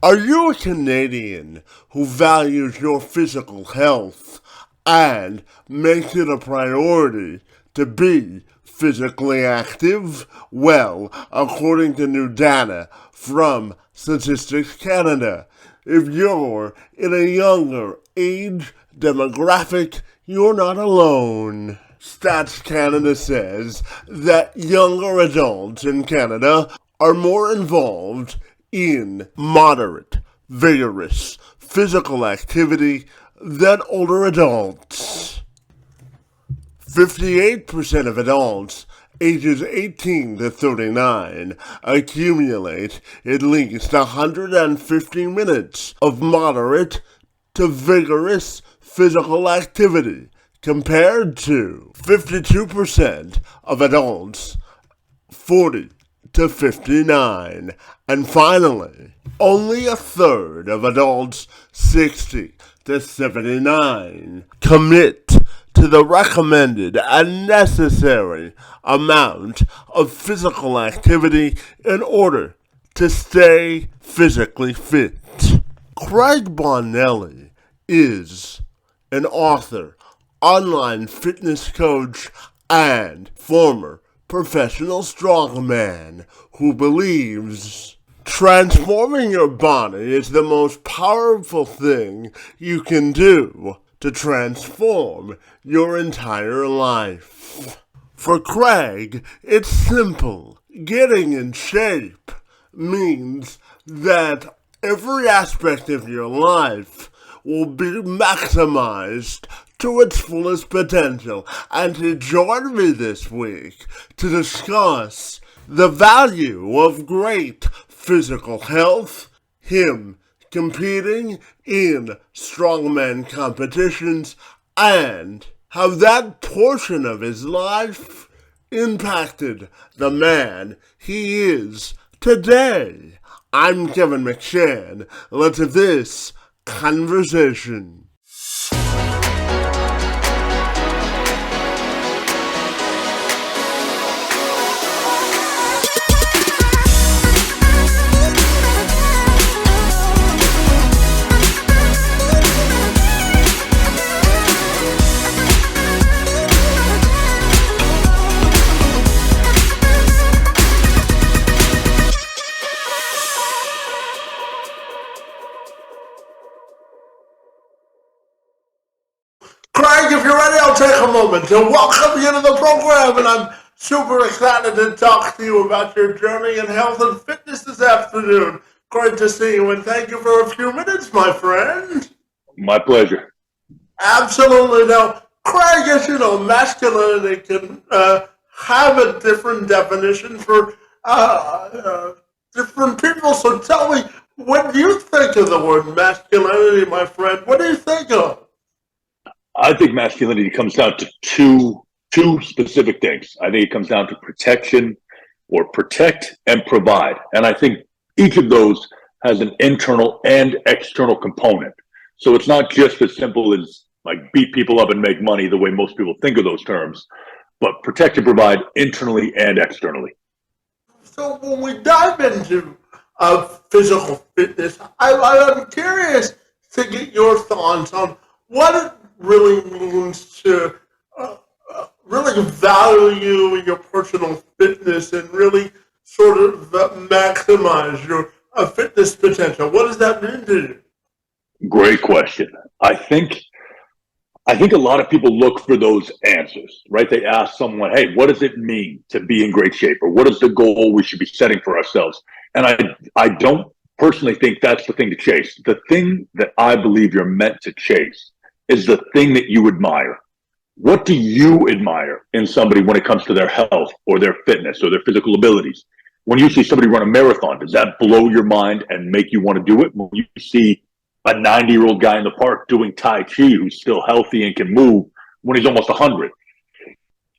Are you a Canadian who values your physical health and makes it a priority to be physically active? Well, according to new data from Statistics Canada, if you're in a younger age demographic, you're not alone. Stats Canada says that younger adults in Canada are more involved in moderate, vigorous physical activity than older adults. 58% of adults ages 18 to 39 accumulate at least 150 minutes of moderate to vigorous physical activity, compared to 52% of adults 40 to 59. And finally, only a third of adults 60 to 79 commit to the recommended and necessary amount of physical activity in order to stay physically fit. Craig Bongelli is an author, online fitness coach, and former professional strongman who believes transforming your body is the most powerful thing you can do to transform your entire life. For Craig, it's simple. Getting in shape means that every aspect of your life will be maximized to its fullest potential. And to join me this week to discuss the value of great physical health, him competing in strongman competitions, and how that portion of his life impacted the man he is today. I'm Kevin McShann. Let's have this conversation. Craig, if you're ready, I'll take a moment to welcome you to the program, and I'm super excited to talk to you about your journey in health and fitness this afternoon. Great to see you, and thank you for a few minutes, my friend. My pleasure. Absolutely. Now, Craig, as you know, masculinity can have a different definition for different people. So tell me, when you think of the word masculinity, my friend, what do you think of? I think masculinity comes down to two specific things. I think it comes down to protection, or protect and provide. And I think each of those has an internal and external component. So it's not just as simple as like beat people up and make money the way most people think of those terms, but protect and provide internally and externally. So when we dive into physical fitness, I'm curious to get your thoughts on what it really means to really value your personal fitness and really sort of maximize your fitness potential. What does that mean to you? Great question. I think a lot of people look for those answers, right? They ask someone, hey, what does it mean to be in great shape? Or what is the goal we should be setting for ourselves? And I don't personally think that's the thing to chase. The thing that I believe you're meant to chase is the thing that you admire. What do you admire in somebody when it comes to their health or their fitness or their physical abilities? When you see somebody run a marathon, does that blow your mind and make you want to do it? When you see a 90-year-old guy in the park doing Tai Chi who's still healthy and can move when he's almost 100.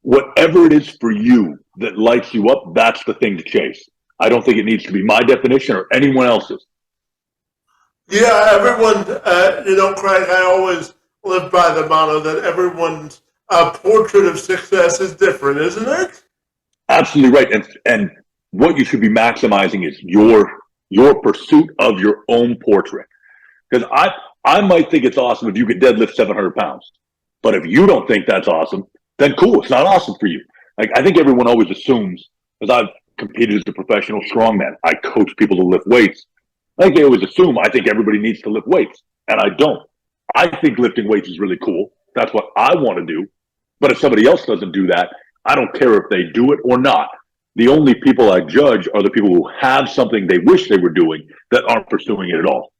Whatever it is for you that lights you up, that's the thing to chase. I don't think it needs to be my definition or anyone else's. Yeah, everyone, Craig, I always live by the motto that everyone's portrait of success is different, isn't it? Absolutely right. And what you should be maximizing is your your pursuit of your own portrait. Because I might think it's awesome if you could deadlift 700 pounds. But if you don't think that's awesome, then cool, it's not awesome for you. Like, I think everyone always assumes, because I've competed as a professional strongman, I coach people to lift weights. I think they always assume I think everybody needs to lift weights, and I don't. I think lifting weights is really cool. That's what I want to do. But if somebody else doesn't do that, I don't care if they do it or not. The only people I judge are the people who have something they wish they were doing that aren't pursuing it at all.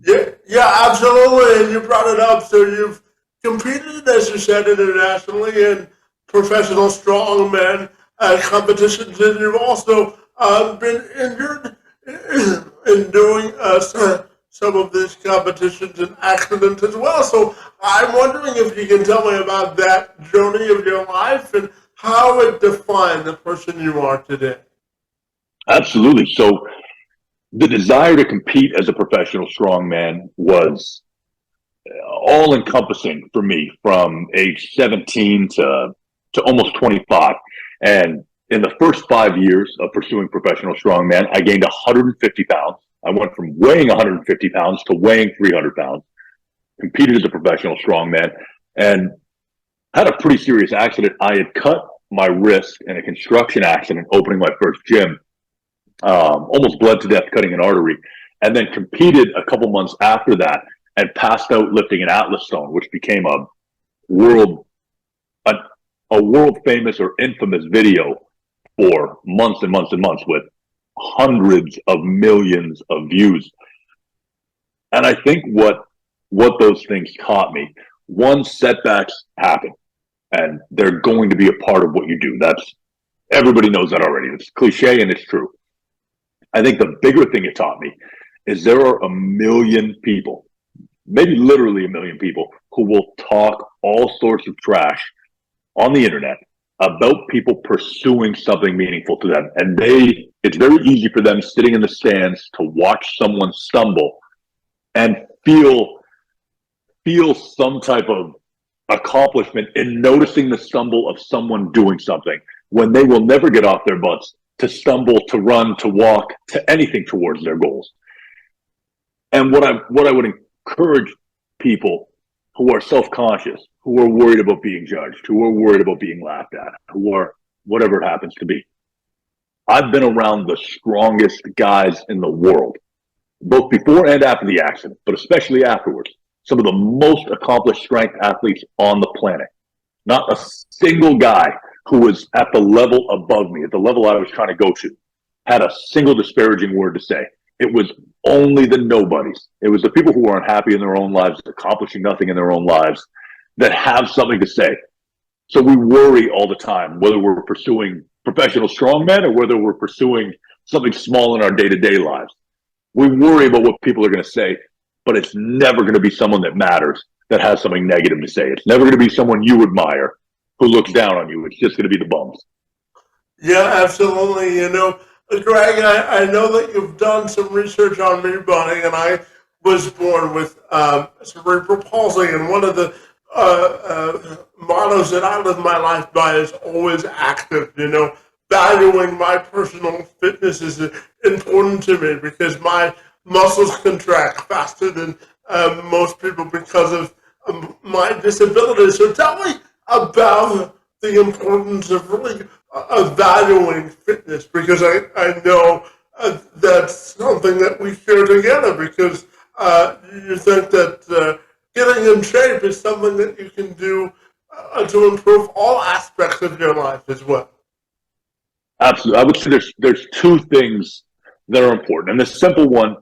Yeah, absolutely. And you brought it up. So you've competed, as you said, internationally in professional strongman competitions, and you've also been injured in doing some of these competitions and accidents as well. So I'm wondering if you can tell me about that journey of your life and how it defined the person you are today. Absolutely. So the desire to compete as a professional strongman was all encompassing for me from age 17 to almost 25. And in the first 5 years of pursuing professional strongman, I gained 150 pounds. I went from weighing 150 pounds to weighing 300 pounds, competed as a professional strongman, and had a pretty serious accident. I had cut my wrist in a construction accident opening my first gym, almost bled to death cutting an artery, and then competed a couple months after that and passed out lifting an Atlas stone, which became a world a world famous or infamous video for months and months and months with hundreds of millions of views. And I think what those things taught me, one, setbacks happen and they're going to be a part of what you do. That's everybody knows that already. It's cliche and it's true. I think the bigger thing it taught me is there are a million people, maybe literally a million people, who will talk all sorts of trash on the internet about people pursuing something meaningful to them. And it's very easy for them sitting in the stands to watch someone stumble and feel some type of accomplishment in noticing the stumble of someone doing something when they will never get off their butts to stumble, to run, to walk, to anything towards their goals. And what I would encourage people who are self-conscious, who are worried about being judged, who are worried about being laughed at, who are whatever it happens to be. I've been around the strongest guys in the world, both before and after the accident, but especially afterwards. Some of the most accomplished strength athletes on the planet. Not a single guy who was at the level above me, at the level I was trying to go to, had a single disparaging word to say. It was only the nobodies. It was the people who are unhappy in their own lives, accomplishing nothing in their own lives, that have something to say. So we worry all the time, whether we're pursuing professional strongmen or whether we're pursuing something small in our day-to-day lives. We worry about what people are going to say, but it's never going to be someone that matters, that has something negative to say. It's never going to be someone you admire who looks down on you. It's just going to be the bums. Yeah, absolutely. Greg, I know that you've done some research on me, buddy, and I was born with cerebral palsy, and one of the mottos that I live my life by is always active. Valuing my personal fitness is important to me because my muscles contract faster than most people because of my disability. So tell me about the importance of really valuing fitness, because I know that's something that we share together, because you think that getting in shape is something that you can do to improve all aspects of your life as well. Absolutely. I would say there's two things that are important. And the simple one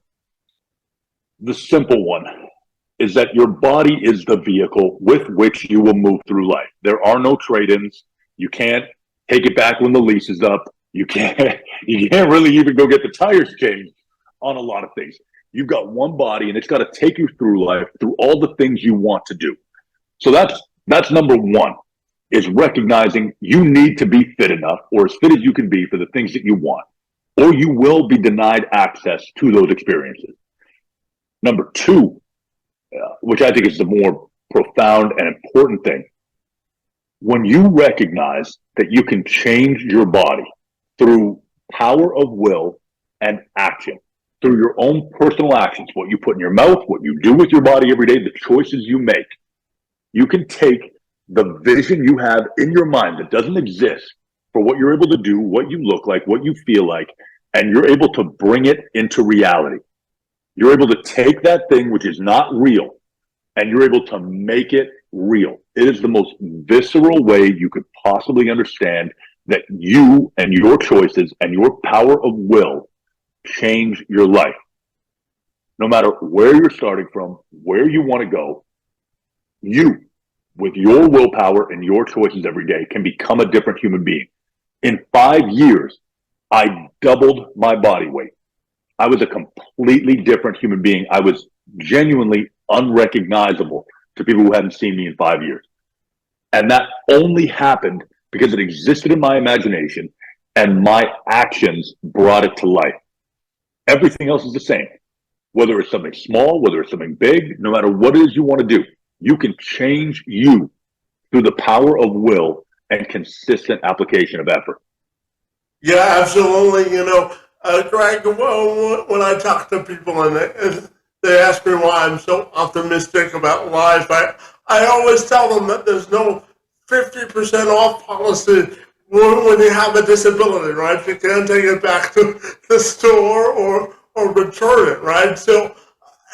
is that your body is the vehicle with which you will move through life. There are no trade-ins. You can't take it back when the lease is up. You can't really even go get the tires changed on a lot of things. You've got one body and it's got to take you through life, through all the things you want to do. So that's number one, is recognizing you need to be fit enough, or as fit as you can be, for the things that you want, or you will be denied access to those experiences. Number two, which I think is the more profound and important thing, when you recognize that you can change your body through power of will and action, through your own personal actions, what you put in your mouth, what you do with your body every day, the choices you make, you can take the vision you have in your mind that doesn't exist for what you're able to do, what you look like, what you feel like, and you're able to bring it into reality. You're able to take that thing which is not real and you're able to make it real. It is the most visceral way you could possibly understand that you and your choices and your power of will change your life. No matter where you're starting from, where you want to go, you, with your willpower and your choices every day, can become a different human being. In 5 years, I doubled my body weight. I was a completely different human being. I was genuinely unrecognizable to people who hadn't seen me in 5 years. And that only happened because it existed in my imagination and my actions brought it to life. Everything else is the same. Whether it's something small, whether it's something big, no matter what it is you want to do, you can change you through the power of will and consistent application of effort. Yeah, absolutely. Greg, when I talk to people and they ask me why I'm so optimistic about life, I always tell them that there's no 50% off policy when you have a disability, right? You can't take it back to the store or return it, right? So,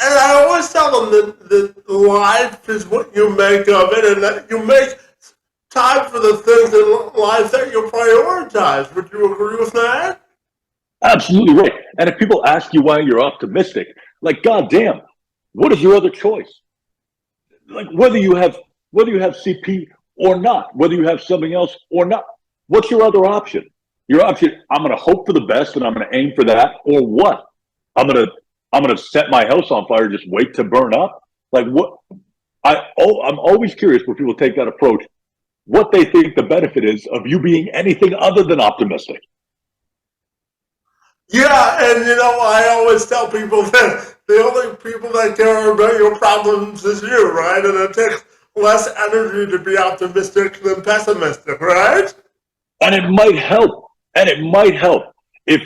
and I always tell them that life is what you make of it, and that you make time for the things in life that you prioritize. Would you agree with that? Absolutely right. And if people ask you why you're optimistic, like, goddamn, what is your other choice? Like whether you have CP or not, whether you have something else or not, what's your other option? Your option, I'm going to hope for the best and I'm going to aim for that, or what? I'm going to set my house on fire, just wait to burn up. Like what? I'm always curious when people take that approach, what they think the benefit is of you being anything other than optimistic. Yeah, and I always tell people that the only people that care about your problems is you, right? And it takes less energy to be optimistic than pessimistic, right? And it might help. And it might help. If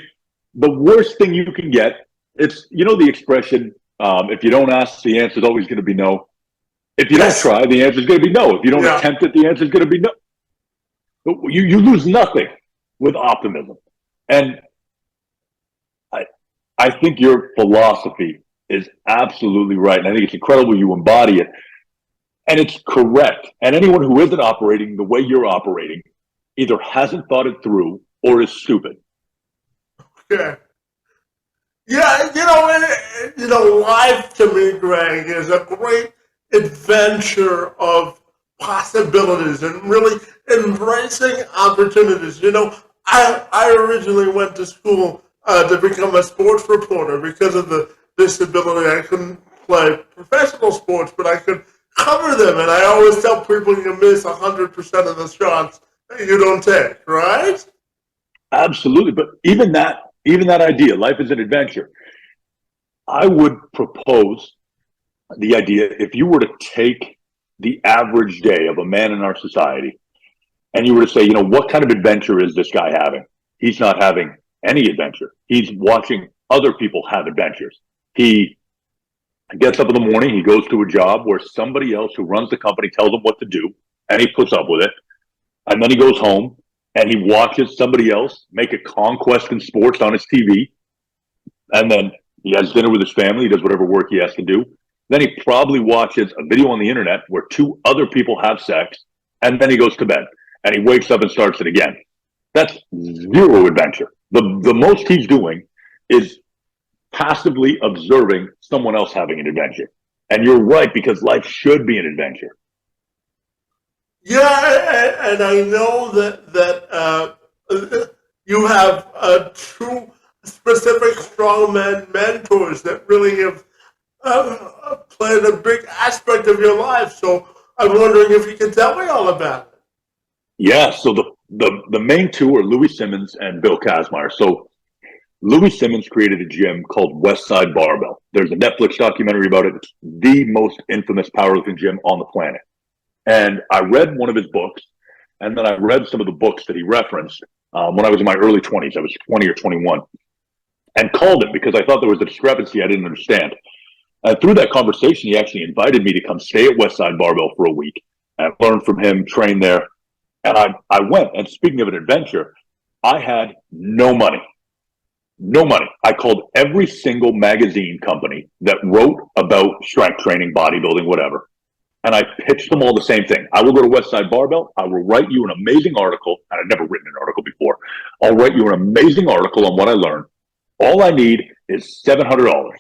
the worst thing you can get, it's, the expression, if you don't ask, the answer is always going to be no. If you don't try, the answer is going to be no. If you don't attempt it, the answer is going to be no. You lose nothing with optimism. And I think your philosophy is absolutely right. And I think it's incredible you embody it. And it's correct. And anyone who isn't operating the way you're operating either hasn't thought it through or is stupid. Yeah. Yeah, life to me, Greg, is a great adventure of possibilities and really embracing opportunities. I originally went to school to become a sports reporter because of the disability. I couldn't play professional sports, but I could cover them. And I always tell people you miss 100% of the shots that you don't take, right? Absolutely. But even that idea, life is an adventure. I would propose the idea, if you were to take the average day of a man in our society and you were to say, what kind of adventure is this guy having? He's not having any adventure. He's watching other people have adventures. He gets up in the morning, he goes to a job where somebody else who runs the company tells him what to do, and he puts up with it. And then he goes home and he watches somebody else make a conquest in sports on his TV. And then he has dinner with his family. He does whatever work he has to do. Then he probably watches a video on the internet where two other people have sex. And then he goes to bed and he wakes up and starts it again. That's zero adventure. The most he's doing is passively observing someone else having an adventure. And you're right, because life should be an adventure. Yeah, and I know that you have two specific strongman mentors that really have played a big aspect of your life. So I'm wondering if you can tell me all about it. Yeah, so the main two are Louis Simmons and Bill Kazmaier. So Louis Simmons created a gym called Westside Barbell. There's a Netflix documentary about it. It's the most infamous powerlifting gym on the planet. And I read one of his books, and then I read some of the books that he referenced when I was in my early 20s. I was 20 or 21. and called him because I thought there was a discrepancy I didn't understand. And through that conversation, he actually invited me to come stay at Westside Barbell for a week and learn from him, train there. And I went. And speaking of an adventure, I had no money. No money. I called every single magazine company that wrote about strength training, bodybuilding, whatever. And I pitched them all the same thing. I will go to Westside Barbell. I will write you an amazing article. And I've never written an article before. I'll write you an amazing article on what I learned. All I need is $700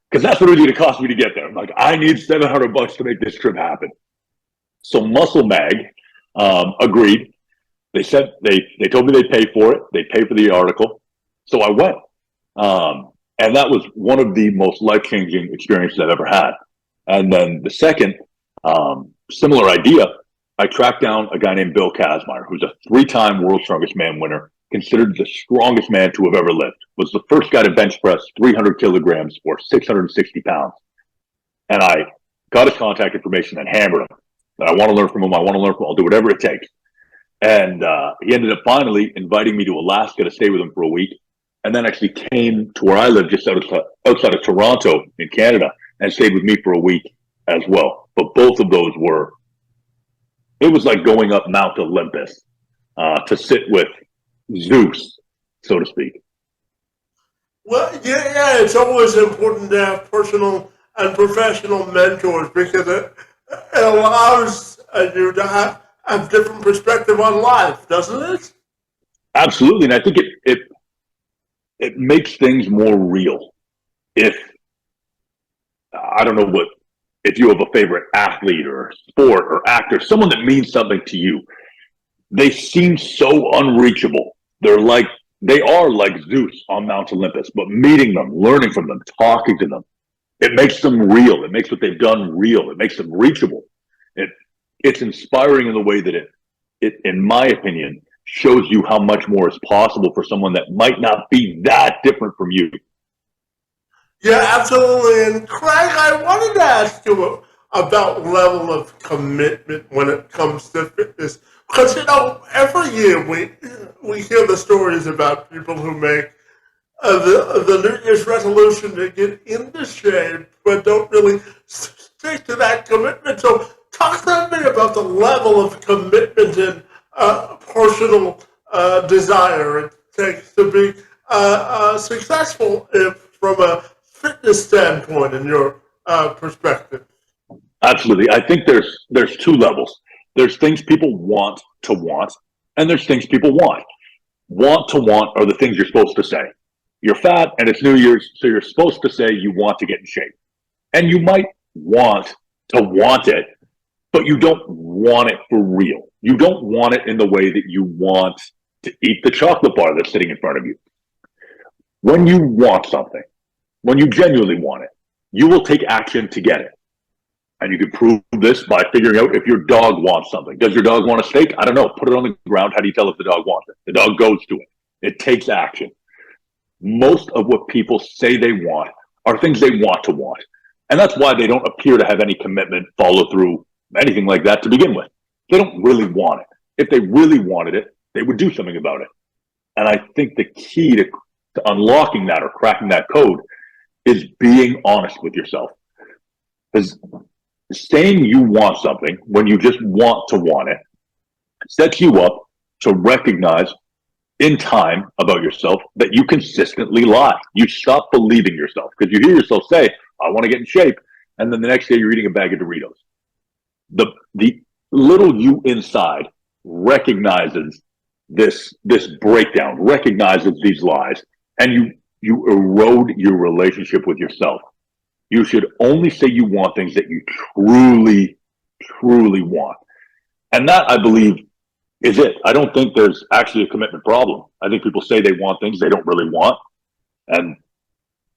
because that's what it was going to cost me to get there. I'm like, I need $700 to make this trip happen. So Muscle Mag agreed. They said they told me they'd pay for it. They pay for the article. So I went. And that was one of the most life-changing experiences I've ever had. And then the second, similar idea, I tracked down a guy named Bill Kazmaier, who's a 3-time World's Strongest Man winner, considered the strongest man to have ever lived, was the first guy to bench press 300 kilograms or 660 pounds. And I got his contact information and hammered him. That I want to learn from him. I want to learn from him. I'll do whatever it takes. And he ended up finally inviting me to Alaska to stay with him for a week. And then actually came to where I live, just outside of Toronto in Canada, and stayed with me for a week as well. But both of those it was like going up Mount Olympus to sit with Zeus, so to speak. Well, yeah, it's always important to have personal and professional mentors because it allows you to have different perspective on life, doesn't it? Absolutely, and I think it makes things more real. If I don't know if you have a favorite athlete or sport or actor, someone that means something to you, they seem so unreachable. They are like Zeus on Mount Olympus, but meeting them, learning from them, talking to them, it makes them real. It makes what they've done real. It makes them reachable. It's inspiring in the way that it, in my opinion, shows you how much more is possible for someone that might not be that different from you. Yeah, absolutely. And Craig, I wanted to ask you about level of commitment when it comes to fitness. Because, every year we hear the stories about people who make the New Year's resolution to get into shape, but don't really stick to that commitment. So talk to me about the level of commitment and personal desire it takes to be successful from a fitness standpoint in your perspective. Absolutely. I think there's 2 levels. There's things people want to want, and there's things people want. Want to want are the things you're supposed to say. You're fat and it's New Year's, so you're supposed to say you want to get in shape. And you might want to want it, but you don't want it for real. You don't want it in the way that you want to eat the chocolate bar that's sitting in front of you. When you want something, when you genuinely want it, you will take action to get it. And you can prove this by figuring out if your dog wants something. Does your dog want a steak? I don't know. Put it on the ground. How do you tell if the dog wants it? The dog goes to it. It takes action. Most of what people say they want are things they want to want. And that's why they don't appear to have any commitment, follow through, anything like that to begin with. They don't really want it. If they really wanted it, they would do something about it. And I think the key to unlocking that or cracking that code is being honest with yourself. Because saying you want something when you just want to want it sets you up to recognize in time about yourself that you consistently lie. You stop believing yourself because you hear yourself say, I want to get in shape. And then the next day you're eating a bag of Doritos. The little you inside recognizes this breakdown, recognizes these lies, and you erode your relationship with yourself. You should only say you want things that you truly, truly want. And that, I believe, is it. I don't think there's actually a commitment problem. I think people say they want things they don't really want, and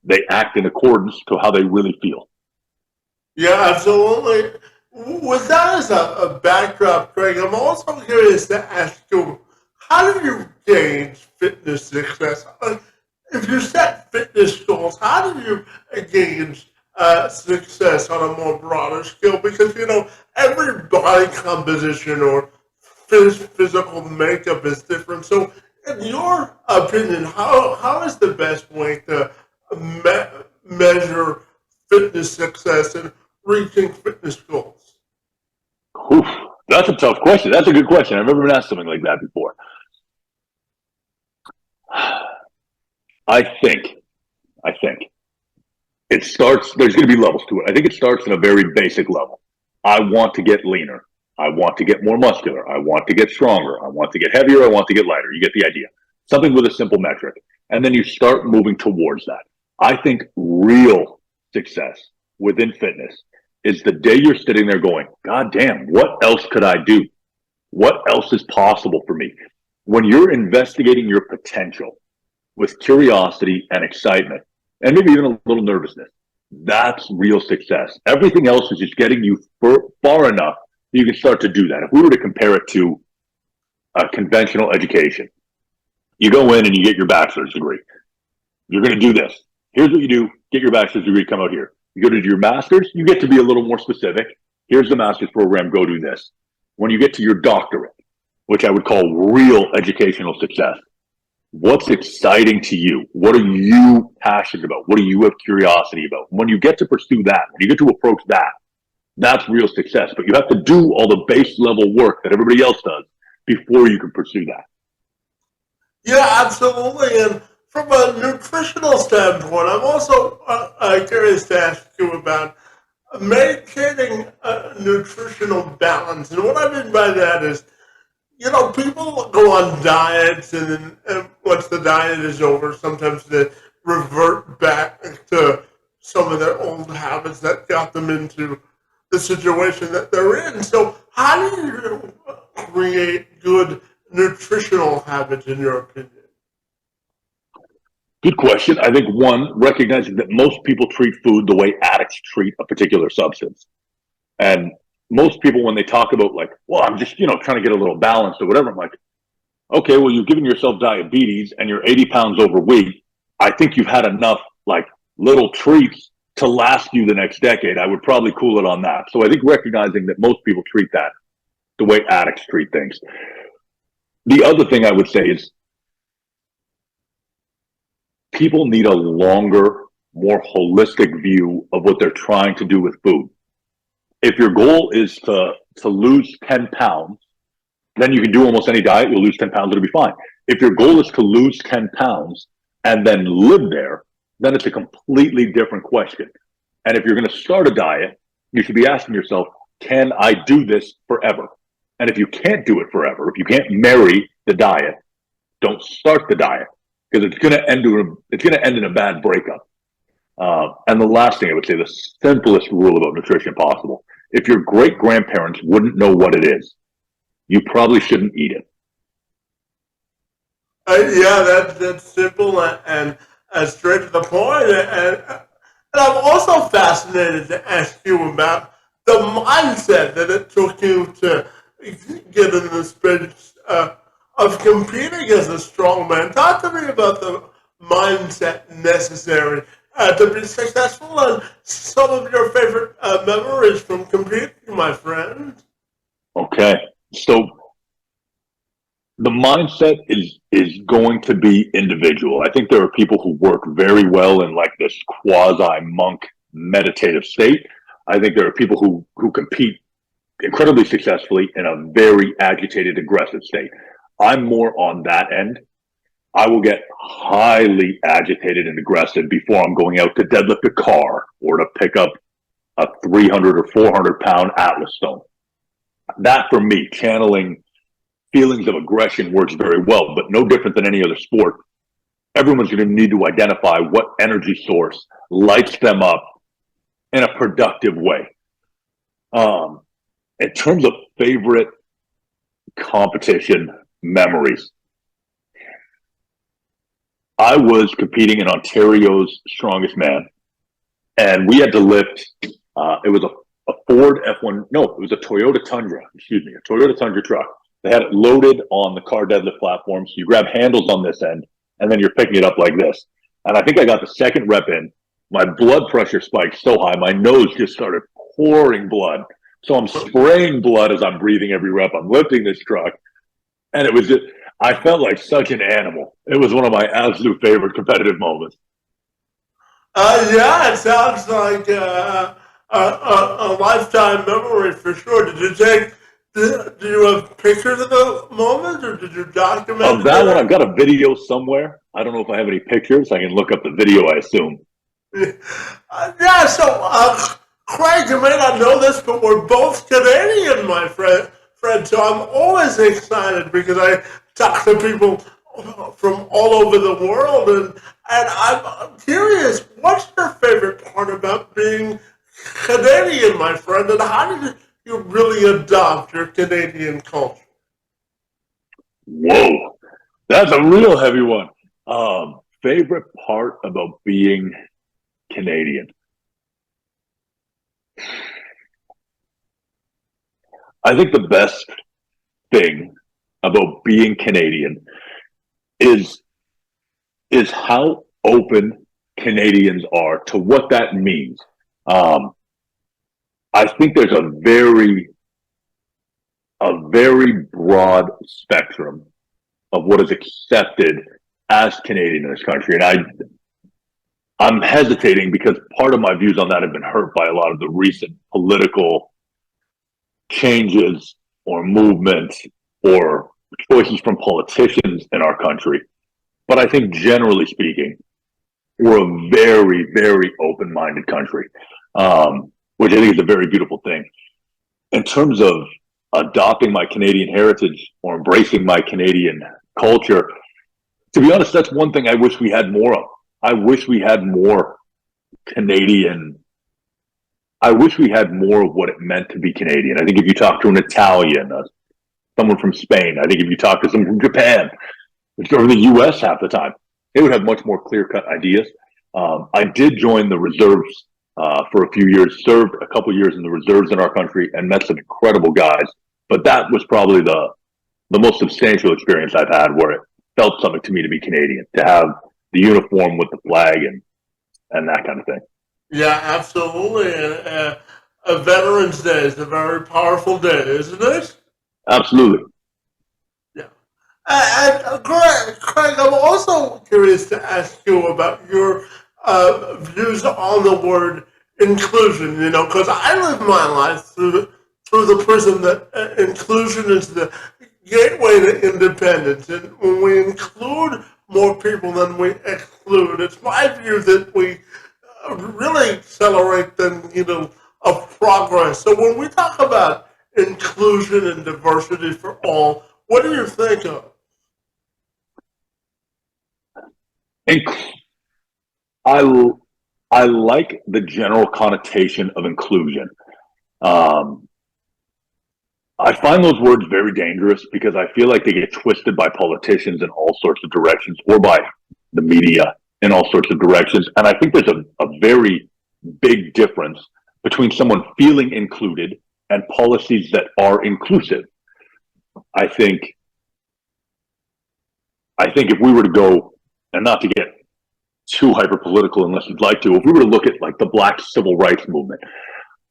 they act in accordance to how they really feel. Yeah, absolutely. With that as a backdrop, Craig, I'm also curious to ask you, how do you gauge fitness success? If you set fitness goals, how do you gauge success on a more broader scale? Because, every body composition or physical makeup is different. So In your opinion, how is the best way to measure fitness success and reaching fitness goals? Oof, that's a tough question. That's a good question. I've never been asked something like that before. I think, I think it starts, there's going to be levels to it. I think it starts in a very basic level. I want to get leaner. I want to get more muscular. I want to get stronger. I want to get heavier. I want to get lighter. You get the idea. Something with a simple metric. And then you start moving towards that. I think real success within fitness is the day you're sitting there going, God damn, what else could I do? What else is possible for me? When you're investigating your potential with curiosity and excitement, and maybe even a little nervousness, that's real success. Everything else is just getting you far enough that you can start to do that. If we were to compare it to a conventional education, you go in and you get your bachelor's degree. You're going to do this. Here's what you do. Get your bachelor's degree, come out here. You go to do your master's, you get to be a little more specific. Here's the master's program, go do this. When you get to your doctorate, which I would call real educational success, what's exciting to you? What are you passionate about? What do you have curiosity about? When you get to pursue that, when you get to approach that, that's real success. But you have to do all the base level work that everybody else does before you can pursue that. Yeah, absolutely. And from a nutritional standpoint, I'm also curious to ask you about maintaining a nutritional balance. And what I mean by that is, people go on diets, and then once the diet is over, sometimes they revert back to some of their old habits that got them into the situation that they're in. So, how do you create good nutritional habits, in your opinion? Good question. I think one, recognizing that most people treat food the way addicts treat a particular substance. And most people, when they talk about like, well, I'm just, trying to get a little balanced or whatever, I'm like, okay, well, you've given yourself diabetes and you're 80 pounds overweight. I think you've had enough like little treats to last you the next decade. I would probably cool it on that. So I think recognizing that most people treat that the way addicts treat things. The other thing I would say is people need a longer, more holistic view of what they're trying to do with food. If your goal is to lose 10 pounds, then you can do almost any diet. You'll lose 10 pounds. It'll be fine. If your goal is to lose 10 pounds and then live there, then it's a completely different question. And if you're going to start a diet, you should be asking yourself, can I do this forever? And if you can't do it forever, if you can't marry the diet, don't start the diet, because it's going to end in a bad breakup. And the last thing I would say, the simplest rule about nutrition possible: if your great grandparents wouldn't know what it is, you probably shouldn't eat it. Yeah, that's simple and straight to the point. And I'm also fascinated to ask you about the mindset that it took you to get in the space of competing as a strongman. Talk to me about the mindset necessary to be successful and some of your favorite memories from competing, my friend. Okay. So the mindset is going to be individual. I think there are people who work very well in like this quasi monk meditative state. I think there are people who compete incredibly successfully in a very agitated, aggressive state. I'm more on that end. I will get highly agitated and aggressive before I'm going out to deadlift a car or to pick up a 300 or 400 pound Atlas stone. That for me, channeling feelings of aggression works very well, but no different than any other sport. Everyone's going to need to identify what energy source lights them up in a productive way. In terms of favorite competition memories, I was competing in Ontario's Strongest Man, and we had to lift. It was a Ford F1. No, it was a Toyota Tundra. Excuse me, a Toyota Tundra truck. They had it loaded on the car deadlift platform. So you grab handles on this end, and then you're picking it up like this. And I think I got the second rep in. My blood pressure spiked so high, my nose just started pouring blood. So I'm spraying blood as I'm breathing every rep. I'm lifting this truck. And it was just, I felt like such an animal. It was one of my absolute favorite competitive moments. Yeah, it sounds like a lifetime memory for sure. Did you take? Do you have pictures of the moment, or did you document Of that one, it? I've got a video somewhere. I don't know if I have any pictures. I can look up the video, I assume. Yeah, so Craig, you may not know this, but we're both Canadian, my friend. So I'm always excited because I talk to people from all over the world, and I'm curious, what's your favorite part about being Canadian, my friend, and how did you really adopt your Canadian culture? Whoa, that's a real heavy one. Favorite part about being Canadian? I think the best thing about being Canadian is is how open Canadians are to what that means. Um, I think there's a very broad spectrum of what is accepted as Canadian in this country, and I'm hesitating because part of my views on that have been hurt by a lot of the recent political changes or movements or choices from politicians in our country. But I think generally speaking, we're a very, very open-minded country, which I think is a very beautiful thing. In terms of adopting my Canadian heritage or embracing my Canadian culture, to be honest, that's one thing I wish we had more of. I wish we had more Canadian. I wish we had more of what it meant to be Canadian. I think if you talk to an Italian, someone from Spain, I think if you talk to someone from Japan, or the U.S. half the time, they would have much more clear-cut ideas. I did join the reserves for a few years, served a couple years in the reserves in our country, and met some incredible guys. But that was probably the most substantial experience I've had, where it felt something to me to be Canadian, to have the uniform with the flag and that kind of thing. Yeah, absolutely. And a Veterans Day is a very powerful day, isn't it? Absolutely. Yeah. Craig, I'm also curious to ask you about your views on the word inclusion. You know, because I live my life through the prism that inclusion is the gateway to independence, and when we include more people than we exclude, it's my view that we really accelerate the needle of progress. So when we talk about inclusion and diversity for all, what do you think of? Inc- I I like the general connotation of inclusion. Um, I find those words very dangerous because I feel like they get twisted by politicians in all sorts of directions, or by the media in all sorts of directions. And I think there's a very big difference between someone feeling included and policies that are inclusive. I think I think if we were to go, and not to get too hyper political unless you'd like to, if we were to look at like the Black civil rights movement,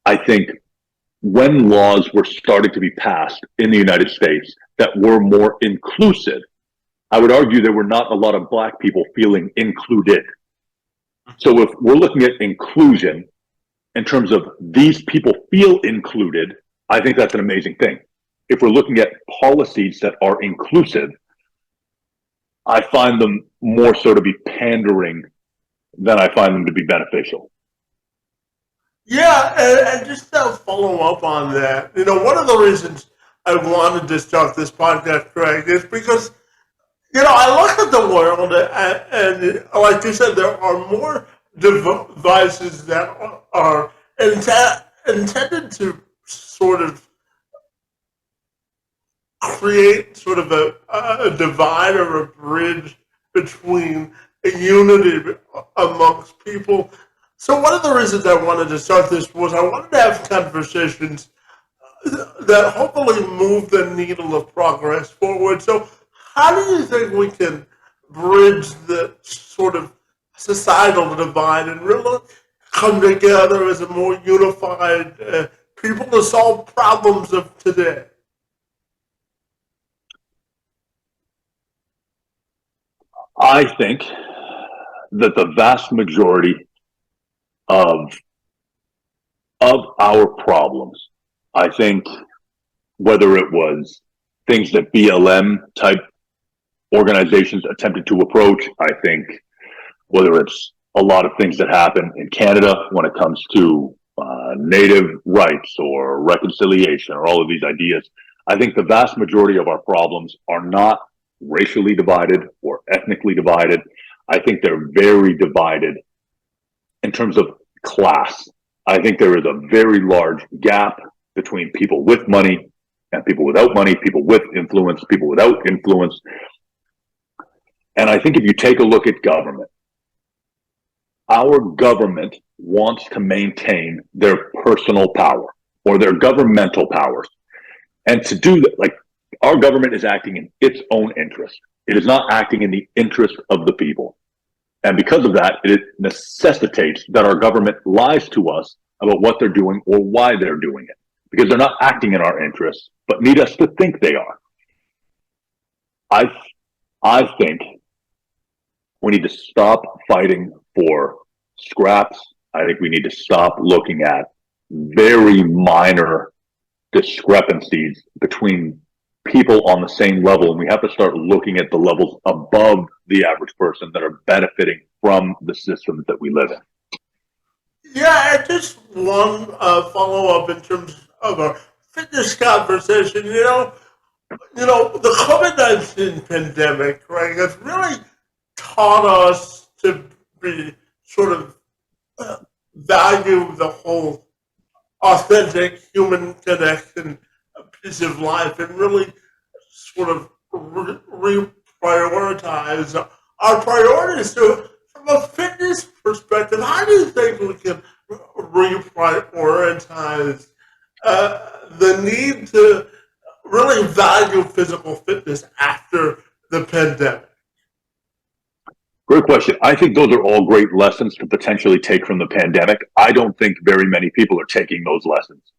I think when laws were starting to be passed in the United States that were more inclusive, I would argue there were not a lot of Black people feeling included. So if we're looking at inclusion in terms of these people feel included, I think that's an amazing thing. If we're looking at policies that are inclusive, I find them more so to be pandering than I find them to be beneficial. Yeah, and just to follow up on that, you know, one of the reasons I wanted to start this podcast, Craig, is because, you know, I look at the world and like you said, there are more devices that are intended to sort of create sort of a divide or a bridge between a unity amongst people. So one of the reasons I wanted to start this was I wanted to have conversations that hopefully move the needle of progress forward. So how do you think we can bridge the sort of societal divide and really come together as a more unified people to solve problems of today? I think that the vast majority of our problems, I think whether it was things that BLM type organizations attempted to approach, I think whether it's a lot of things that happen in Canada when it comes to native rights or reconciliation or all of these ideas, I think the vast majority of our problems are not racially divided or ethnically divided. I think they're very divided in terms of class. I think there is a very large gap between people with money and people without money, people with influence, people without influence. And I think if you take a look at government, our government wants to maintain their personal power or their governmental powers. And to do that, like our government is acting in its own interest. It is not acting in the interest of the people. And because of that, it necessitates that our government lies to us about what they're doing or why they're doing it, because they're not acting in our interests, but need us to think they are. I think we need to stop fighting for scraps. I think we need to stop looking at very minor discrepancies between people on the same level. And we have to start looking at the levels above the average person that are benefiting from the systems that we live in. Yeah, and just one follow up in terms of our fitness conversation. The COVID-19 pandemic, right, has really taught us to be sort of value the whole authentic human connection piece of life and really sort of reprioritize our priorities. So, from a fitness perspective, how do you think we can reprioritize the need to really value physical fitness after the pandemic? Great question. I think those are all great lessons to potentially take from the pandemic. I don't think very many people are taking those lessons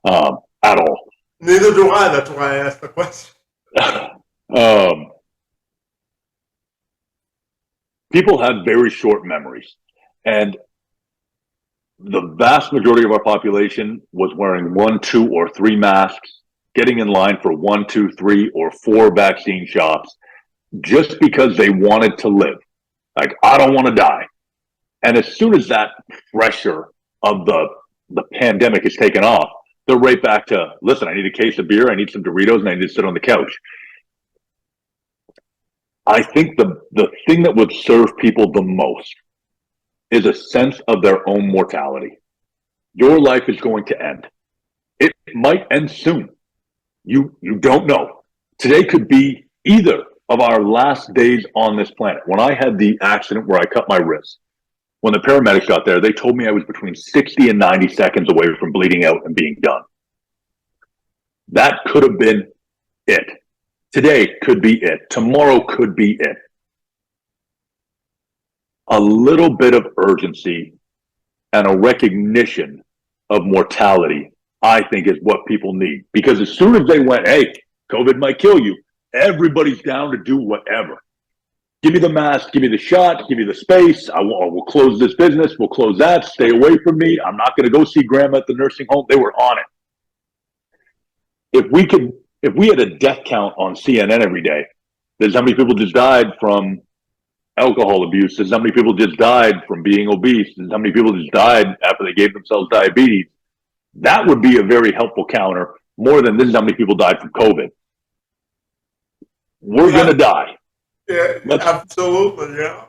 at all. Neither do I. That's why I asked the question. People have very short memories, and the vast majority of our population was wearing 1, 2, or 3 masks, getting in line for 1, 2, 3, or 4 vaccine shots just because they wanted to live. Like, I don't want to die. And as soon as that pressure of the pandemic is taken off, they're right back to, listen, I need a case of beer, I need some Doritos, and I need to sit on the couch. I think the thing that would serve people the most is a sense of their own mortality. Your life is going to end. It might end soon. You don't know. Today could be either of our last days on this planet. When I had the accident where I cut my wrist, when the paramedics got there, they told me I was between 60 and 90 seconds away from bleeding out and being done. That could have been it. Today could be it. Tomorrow could be it. A little bit of urgency and a recognition of mortality, I think, is what people need. Because as soon as they went, hey, COVID might kill you, everybody's down to do whatever. Give me the mask, give me the shot, give me the space. We'll close this business. We'll close that. Stay away from me. I'm not going to go see grandma at the nursing home. They were on it. If we had a death count on CNN every day, there's how many people just died from alcohol abuse. There's how many people just died from being obese. There's how many people just died after they gave themselves diabetes. That would be a very helpful counter, more than this is how many people died from COVID. We're going to die. Yeah, absolutely, yeah.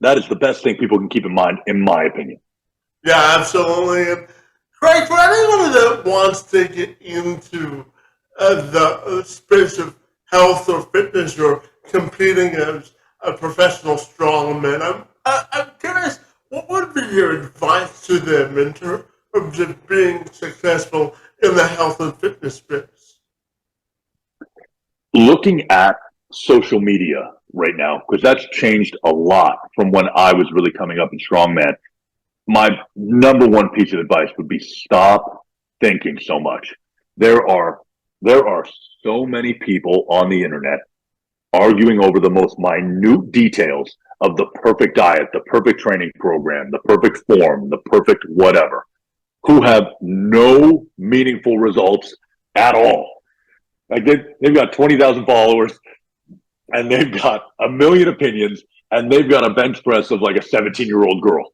That is the best thing people can keep in mind, in my opinion. Yeah, absolutely. And Craig, for anyone that wants to get into the space of health or fitness or competing as a professional strongman, I'm curious, what would be your advice to them in terms of being successful in the health and fitness space? Looking at social media right now, because that's changed a lot from when I was really coming up in strongman. My number one piece of advice would be stop thinking so much. There are so many people on the internet arguing over the most minute details of the perfect diet, the perfect training program, the perfect form, the perfect whatever, who have no meaningful results at all. Like they've got 20,000 followers and they've got a million opinions and they've got a bench press of like a 17-year-old girl.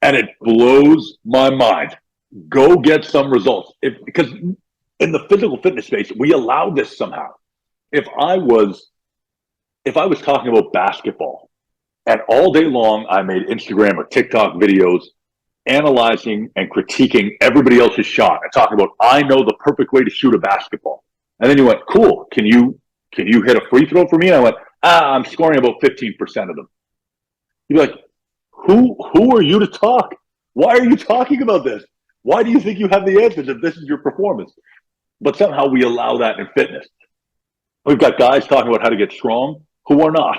And it blows my mind. Go get some results. Because in the physical fitness space, we allow this somehow. If I was talking about basketball and all day long I made Instagram or TikTok videos analyzing and critiquing everybody else's shot and talking about, I know the perfect way to shoot a basketball. And then you went, cool, can you hit a free throw for me? And I went, I'm scoring about 15% of them. You'd be like, who are you to talk? Why are you talking about this? Why do you think you have the answers if this is your performance? But somehow we allow that in fitness. We've got guys talking about how to get strong who are not.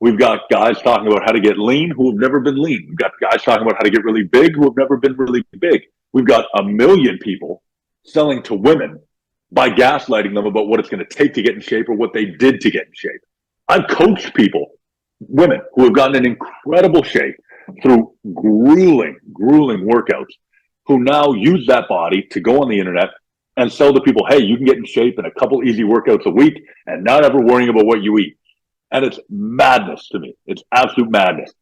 We've got guys talking about how to get lean who have never been lean. We've got guys talking about how to get really big who have never been really big. We've got a million people selling to women by gaslighting them about what it's going to take to get in shape or what they did to get in shape. I've coached people, women, who have gotten in incredible shape through grueling workouts, who now use that body to go on the internet and sell to people, hey, you can get in shape in a couple easy workouts a week and not ever worrying about what you eat. And it's madness to me. It's absolute madness.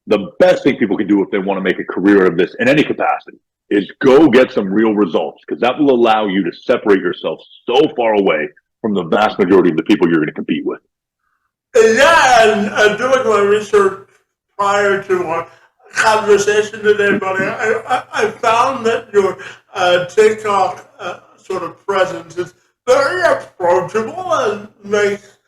The best thing people can do if they want to make a career of this in any capacity is go get some real results, because that will allow you to separate yourself so far away from the vast majority of the people you're going to compete with. Yeah, and doing my research prior to our conversation today, buddy, I found that your TikTok sort of presence is very approachable and makes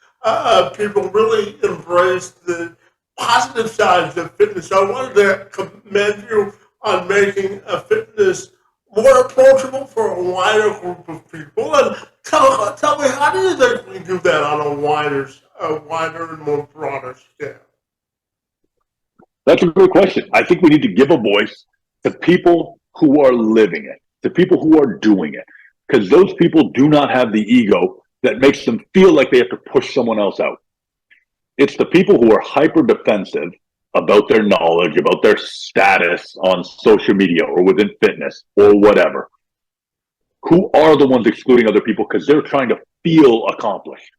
people really embrace the positive sides of fitness. I wanted to commend you on making fitness more approachable for a wider group of people. And tell me, how do you think we do that on a wider and more broader scale? That's a good question. I think we need to give a voice to people who are living it, to people who are doing it, because those people do not have the ego that makes them feel like they have to push someone else out. It's the people who are hyper defensive about their knowledge, about their status on social media or within fitness or whatever, who are the ones excluding other people because they're trying to feel accomplished.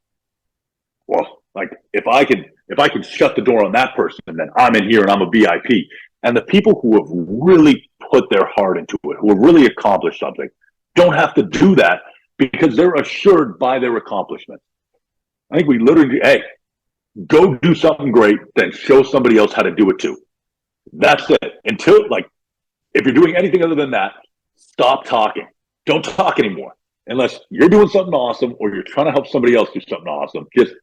Well, like if I can shut the door on that person, then I'm in here and I'm a VIP. And the people who have really put their heart into it, who have really accomplished something, don't have to do that because they're assured by their accomplishment. I think we literally, hey, go do something great, then show somebody else how to do it too. That's it. Until, like, if you're doing anything other than that, stop talking. Don't talk anymore. Unless you're doing something awesome or you're trying to help somebody else do something awesome. Just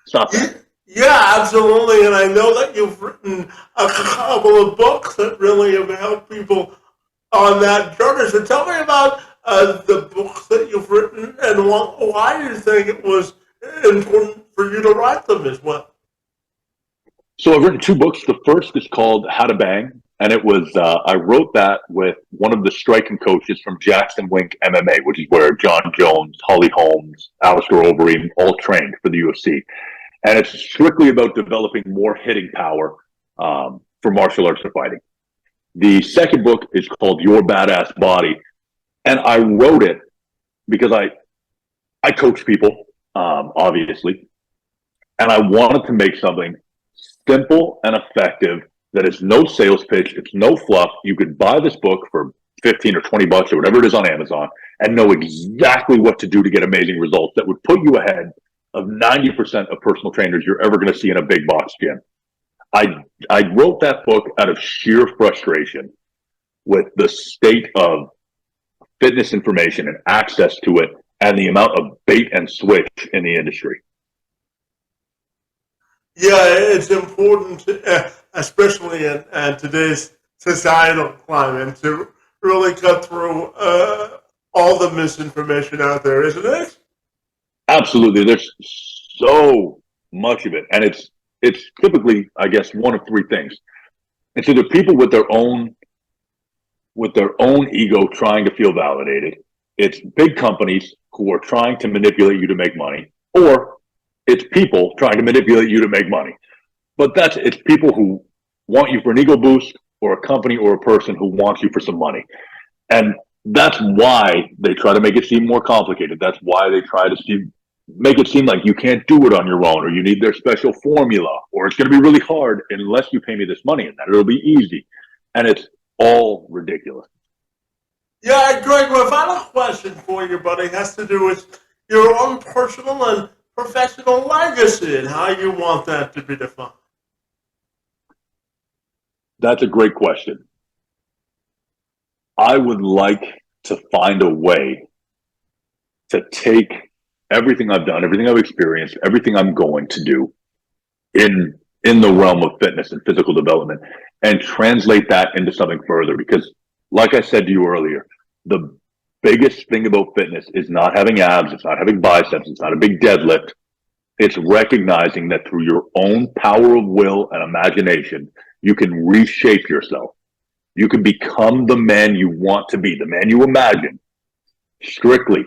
stop that. Yeah, absolutely. And I know that you've written a couple of books that really have helped people on that journey. So tell me about the books that you've written and why you think it was important for you to write them as well. So I've written two books. The first is called How to Bang. And it was, I wrote that with one of the striking coaches from Jackson Wink MMA, which is where John Jones, Holly Holmes, Alistair Overeem all trained for the UFC. And it's strictly about developing more hitting power for martial arts and fighting. The second book is called Your Badass Body. And I wrote it because I coach people, obviously. And I wanted to make something simple and effective that is no sales pitch. It's no fluff. You could buy this book for 15 or 20 bucks or whatever it is on Amazon and know exactly what to do to get amazing results that would put you ahead of 90% of personal trainers you're ever going to see in a big box gym. I wrote that book out of sheer frustration with the state of fitness information and access to it and the amount of bait and switch in the industry. Yeah, it's important, especially in today's societal climate, to really cut through all the misinformation out there, isn't it? Absolutely. There's so much of it. And it's typically, I guess, one of three things. It's either people with their own ego trying to feel validated. It's big companies who are trying to manipulate you to make money, or It's people trying to manipulate you to make money. But it's people who want you for an ego boost, or a company or a person who wants you for some money. And that's why they try to make it seem more complicated. That's why they try to make it seem like you can't do it on your own, or you need their special formula, or it's going to be really hard unless you pay me this money, and that it'll be easy. And it's all ridiculous. Yeah, Greg, my final question for you, buddy, has to do with your own personal and professional legacy and how you want that to be defined. That's a great question. I would like to find a way to take everything I've done, everything I've experienced, everything I'm going to do in the realm of fitness and physical development, and translate that into something further. Because like I said to you earlier, the biggest thing about fitness is not having abs, it's not having biceps, it's not a big deadlift. It's recognizing that through your own power of will and imagination, you can reshape yourself. You can become the man you want to be, the man you imagine, strictly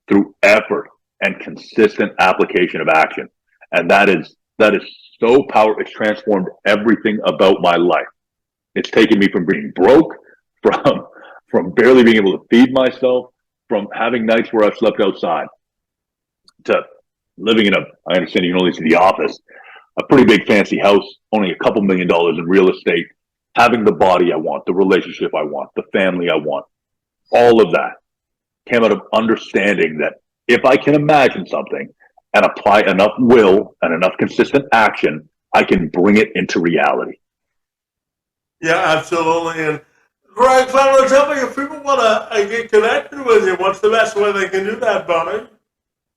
through effort and consistent application of action. And that is so powerful. It's transformed everything about my life. It's taken me from being broke, from barely being able to feed myself, from having nights where I've slept outside, to living in I understand you can only see the office, a pretty big fancy house, owning a couple $1 million in real estate, having the body I want, the relationship I want, the family I want. All of that came out of understanding that if I can imagine something and apply enough will and enough consistent action, I can bring it into reality. Yeah, absolutely. And Greg, finally, tell me, if people want to get connected with you, what's the best way they can do that, buddy?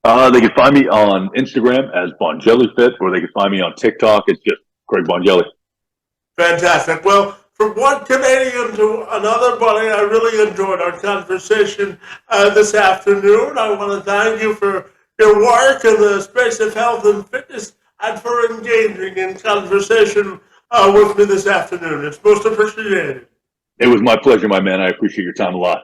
They can find me on Instagram as Bongelli Fit, or they can find me on TikTok. It's just Craig Bongelli. Fantastic. Well, from one Canadian to another, buddy, I really enjoyed our conversation this afternoon. I want to thank you for your work in the space of health and fitness, and for engaging in conversation with me this afternoon. It's most appreciated. It was my pleasure, my man. I appreciate your time a lot.